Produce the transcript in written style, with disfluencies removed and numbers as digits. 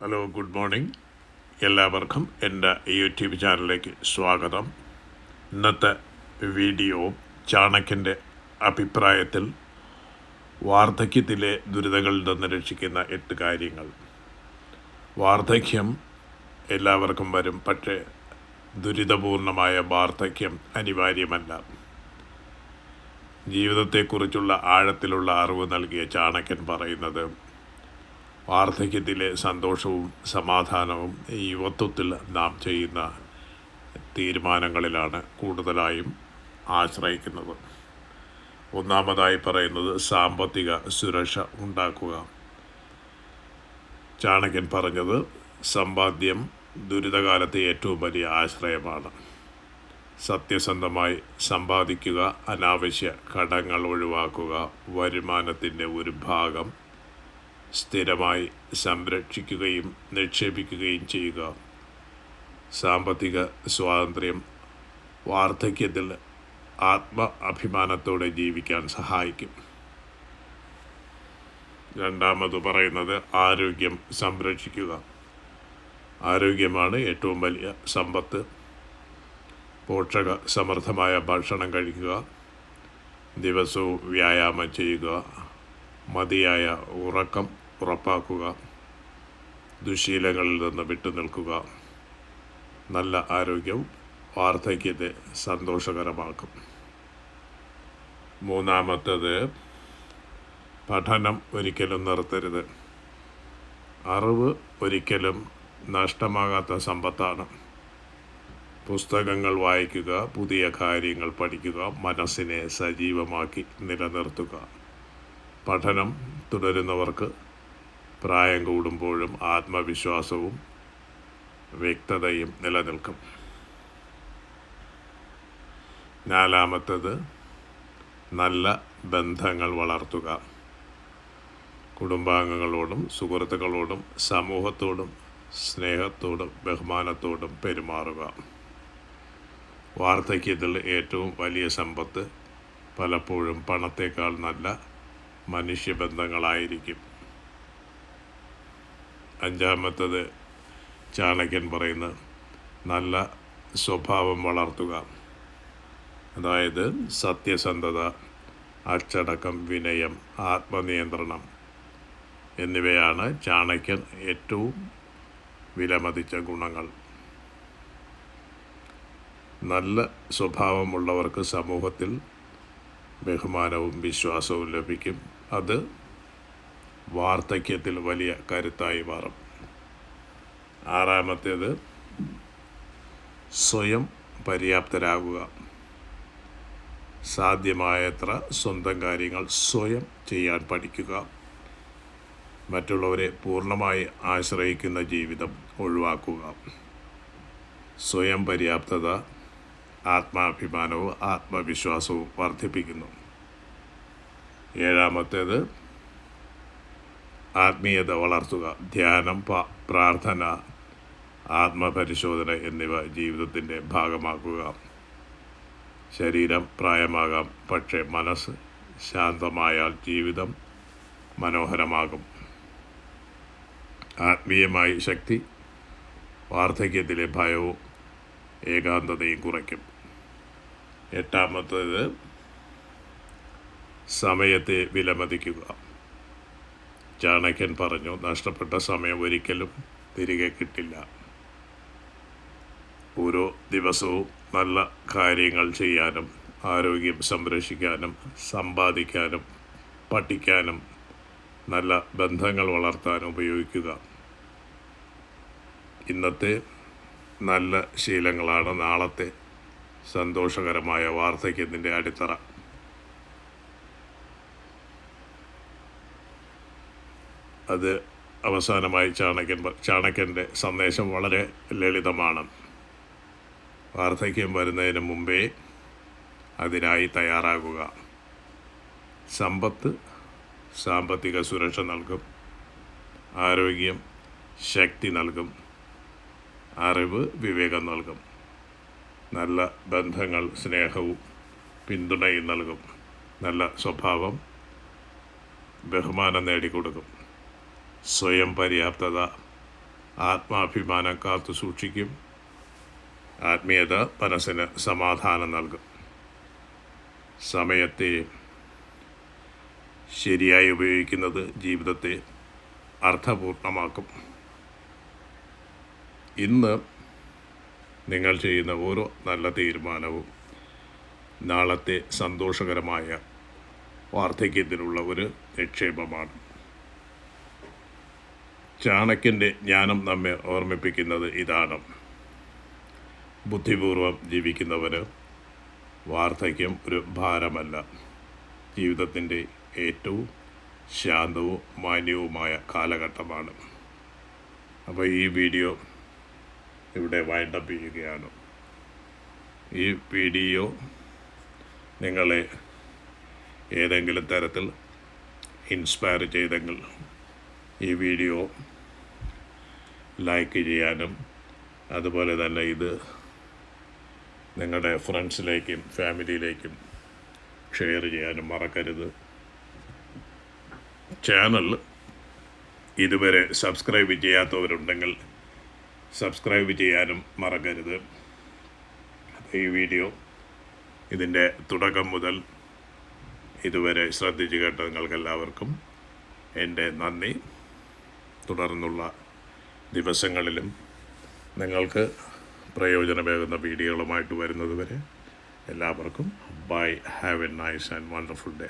Hello, good morning. എല്ലാവർക്കും എൻ്റെ YouTube ചാനലിലേക്ക് സ്വാഗതം. ഇന്നത്തെ വീഡിയോ ചാണക്യൻ്റെ അഭിപ്രായത്തിൽ വാർദ്ധക്യത്തിലെ ദുരിതങ്ങളിൽ നിന്ന് രക്ഷിക്കുന്ന 8 കാര്യങ്ങൾ. വാർദ്ധക്യം എല്ലാവർക്കും വരും, പക്ഷേ ദുരിതപൂർണമായ വാർദ്ധക്യം അനിവാര്യമല്ല. ജീവിതത്തെക്കുറിച്ചുള്ള ആഴത്തിലുള്ള അറിവ് നൽകിയ ചാണക്യൻ പറയുന്നത്, വാർദ്ധക്യത്തിലെ സന്തോഷവും സമാധാനവും യുവത്വത്തിൽ നാം ചെയ്യുന്ന തീരുമാനങ്ങളിലാണ് കൂടുതലായും ആശ്രയിക്കുന്നത്. ഒന്നാമതായി പറയുന്നത് സാമ്പത്തിക സുരക്ഷ ഉണ്ടാക്കുക. ചാണക്യൻ പറഞ്ഞത്, സമ്പാദ്യം ദുരിതകാലത്തെ ഏറ്റവും വലിയ ആശ്രയമാണ്. സത്യസന്ധമായി സമ്പാദിക്കുക, അനാവശ്യ കടങ്ങൾ ഒഴിവാക്കുക, വരുമാനത്തിൻ്റെ ഒരു ഭാഗം സ്ഥിരമായി സംരക്ഷിക്കുകയും നിക്ഷേപിക്കുകയും ചെയ്യുക. സാമ്പത്തിക സ്വാതന്ത്ര്യം വാർദ്ധക്യത്തിൽ അഭിമാനത്തോടെ ജീവിക്കാൻ സഹായിക്കും. രണ്ടാമത് പറയുന്നത് ആരോഗ്യം സംരക്ഷിക്കുക. ആരോഗ്യമാണ് ഏറ്റവും വലിയ സമ്പത്ത്. പോഷക സമൃദ്ധമായ ഭക്ഷണം കഴിക്കുക, ദിവസവും വ്യായാമം ചെയ്യുക, മതിയായ ഉറക്കം ഉറപ്പാക്കുക, ദുശ്ശീലങ്ങളിൽ നിന്ന് വിട്ടുനിൽക്കുക. നല്ല ആരോഗ്യവും വാർദ്ധക്യത്തെ സന്തോഷകരമാക്കും. മൂന്നാമത്തേത്, പഠനം ഒരിക്കലും നിർത്തരുത്. അറിവ് ഒരിക്കലും നഷ്ടമാകാത്ത സമ്പത്താണ്. പുസ്തകങ്ങൾ വായിക്കുക, പുതിയ കാര്യങ്ങൾ പഠിക്കുക, മനസ്സിനെ സജീവമാക്കി നിലനിർത്തുക. പഠനം തുടരുന്നവർക്ക് പ്രായം കൂടുമ്പോഴും ആത്മവിശ്വാസവും വ്യക്തതയും നിലനിൽക്കും. നാലാമത്തേത്, നല്ല ബന്ധങ്ങൾ വളർത്തുക. കുടുംബാംഗങ്ങളോടും സുഹൃത്തുക്കളോടും സമൂഹത്തോടും സ്നേഹത്തോടും ബഹുമാനത്തോടും പെരുമാറുക. വാർദ്ധക്യത്തിൽ ഏറ്റവും വലിയ സമ്പത്ത് പലപ്പോഴും പണത്തേക്കാൾ നല്ല മനുഷ്യബന്ധങ്ങളായിരിക്കും. അഞ്ചാമത്തത്, ചാണക്യൻ പറയുന്നത്, നല്ല സ്വഭാവം വളർത്തുക. അതായത് സത്യസന്ധത, അച്ചടക്കം, വിനയം, ആത്മനിയന്ത്രണം എന്നിവയാണ് ചാണക്യൻ ഏറ്റവും വിലമതിച്ച ഗുണങ്ങൾ. നല്ല സ്വഭാവമുള്ളവർക്ക് സമൂഹത്തിൽ ബഹുമാനവും വിശ്വാസവും ലഭിക്കും. അത് വാർദ്ധക്യത്തിൽ വലിയ കരുത്തായി മാറും. ആറാമത്തേത്, സ്വയം പര്യാപ്തരാകുക. സാധ്യമായത്ര സ്വന്തം കാര്യങ്ങൾ സ്വയം ചെയ്യാൻ പഠിക്കുക. മറ്റുള്ളവരെ പൂർണ്ണമായി ആശ്രയിക്കുന്ന ജീവിതം ഒഴിവാക്കുക. സ്വയം പര്യാപ്തത ആത്മാഭിമാനവും ആത്മവിശ്വാസവും വർദ്ധിപ്പിക്കുന്നു. ഏഴാമത്തേത്, ആത്മീയത വളർത്തുക. ധ്യാനം, പ്രാർത്ഥന, ആത്മപരിശോധന എന്നിവ ജീവിതത്തിൻ്റെ ഭാഗമാക്കുക. ശരീരം പ്രായമാകാം, പക്ഷേ മനസ്സ് ശാന്തമായാൽ ജീവിതം മനോഹരമാകും. ആത്മീയമായി ശക്തി വാർദ്ധക്യത്തിലെ ഭയവും ഏകാന്തതയും കുറയ്ക്കും. എട്ടാമത്തേത്, സമയത്തെ വിലമതിക്കുക. ചാണക്യൻ പറഞ്ഞു, നഷ്ടപ്പെട്ട സമയം ഒരിക്കലും തിരികെ കിട്ടില്ല. ഓരോ ദിവസവും നല്ല കാര്യങ്ങൾ ചെയ്യാനും ആരോഗ്യം സംരക്ഷിക്കാനും സമ്പാദിക്കാനും പഠിക്കാനും നല്ല ബന്ധങ്ങൾ വളർത്താനും ഉപയോഗിക്കുക. ഇന്നത്തെ നല്ല ശീലങ്ങളാണ് നാളത്തെ സന്തോഷകരമായ വാർദ്ധക്യത്തിൻ്റെ അടിത്തറ. അത് അവസാനമായി ചാണക്യൻ്റെ സന്ദേശം വളരെ ലളിതമാണ്. വാർദ്ധക്യം വരുന്നതിന് മുമ്പേ അതിനായി തയ്യാറാകുക. സമ്പത്ത് സാമ്പത്തിക സുരക്ഷ നൽകും, ആരോഗ്യം ശക്തി നൽകും, അറിവ് വിവേകം നൽകും, നല്ല ബന്ധങ്ങൾ സ്നേഹവും പിന്തുണയും നൽകും, നല്ല സ്വഭാവം ബഹുമാനം നേടിക്കൊടുക്കും, സ്വയം പര്യാപ്തത ആത്മാഭിമാനം കാത്തു സൂക്ഷിക്കും. ആത്മീയത മനസ്സിന് സമാധാനം നൽകും. സമയത്തെ ശരിയായി ഉപയോഗിക്കുന്നത് ജീവിതത്തെ അർത്ഥപൂർണമാക്കും. ഇന്ന് നിങ്ങൾ ചെയ്യുന്ന ഓരോ നല്ല തീരുമാനവും നാളത്തെ സന്തോഷകരമായ വാർദ്ധക്യത്തിനുള്ള ഒരു നിക്ഷേപമാണ്. ചാണക്യൻ്റെ ജ്ഞാനം നമ്മെ ഓർമ്മിപ്പിക്കുന്നത് ഇതാണ്: ബുദ്ധിപൂർവം ജീവിക്കുന്നവന് വാർദ്ധക്യം ഒരു ഭാരമല്ല, ജീവിതത്തിൻ്റെ ഏറ്റവും ശാന്തവും മാന്യവുമായ കാലഘട്ടമാണ്. അപ്പോൾ ഈ വീഡിയോ ഇവിടെ വൈൻഡപ്പ് ചെയ്യുകയാണ്. ഈ വീഡിയോ നിങ്ങളെ ഏതെങ്കിലും തരത്തിൽ ഇൻസ്പയർ ചെയ്തെങ്കിൽ ഈ വീഡിയോ ലൈക്ക് ചെയ്യാനും അതുപോലെ തന്നെ ഇത് നിങ്ങളുടെ ഫ്രണ്ട്സിലേക്കും ഫാമിലിയിലേക്കും ഷെയർ ചെയ്യാനും മറക്കരുത്. ചാനൽ ഇതുവരെ സബ്സ്ക്രൈബ് ചെയ്യാത്തവരുണ്ടെങ്കിൽ സബ്സ്ക്രൈബ് ചെയ്യാനും മറക്കരുത്. ഈ വീഡിയോ ഇതിൻ്റെ തുടക്കം മുതൽ ഇതുവരെ ശ്രദ്ധിച്ചു കേട്ട നിങ്ങൾക്കെല്ലാവർക്കും എൻ്റെ നന്ദി. തുടർന്നുള്ള ദിവസങ്ങളിലും നിങ്ങൾക്ക് പ്രയോജനമേകുന്ന വീഡിയോകളുമായിട്ട് വരുന്നത് വരെ എല്ലാവർക്കും bye. Have a nice and wonderful day.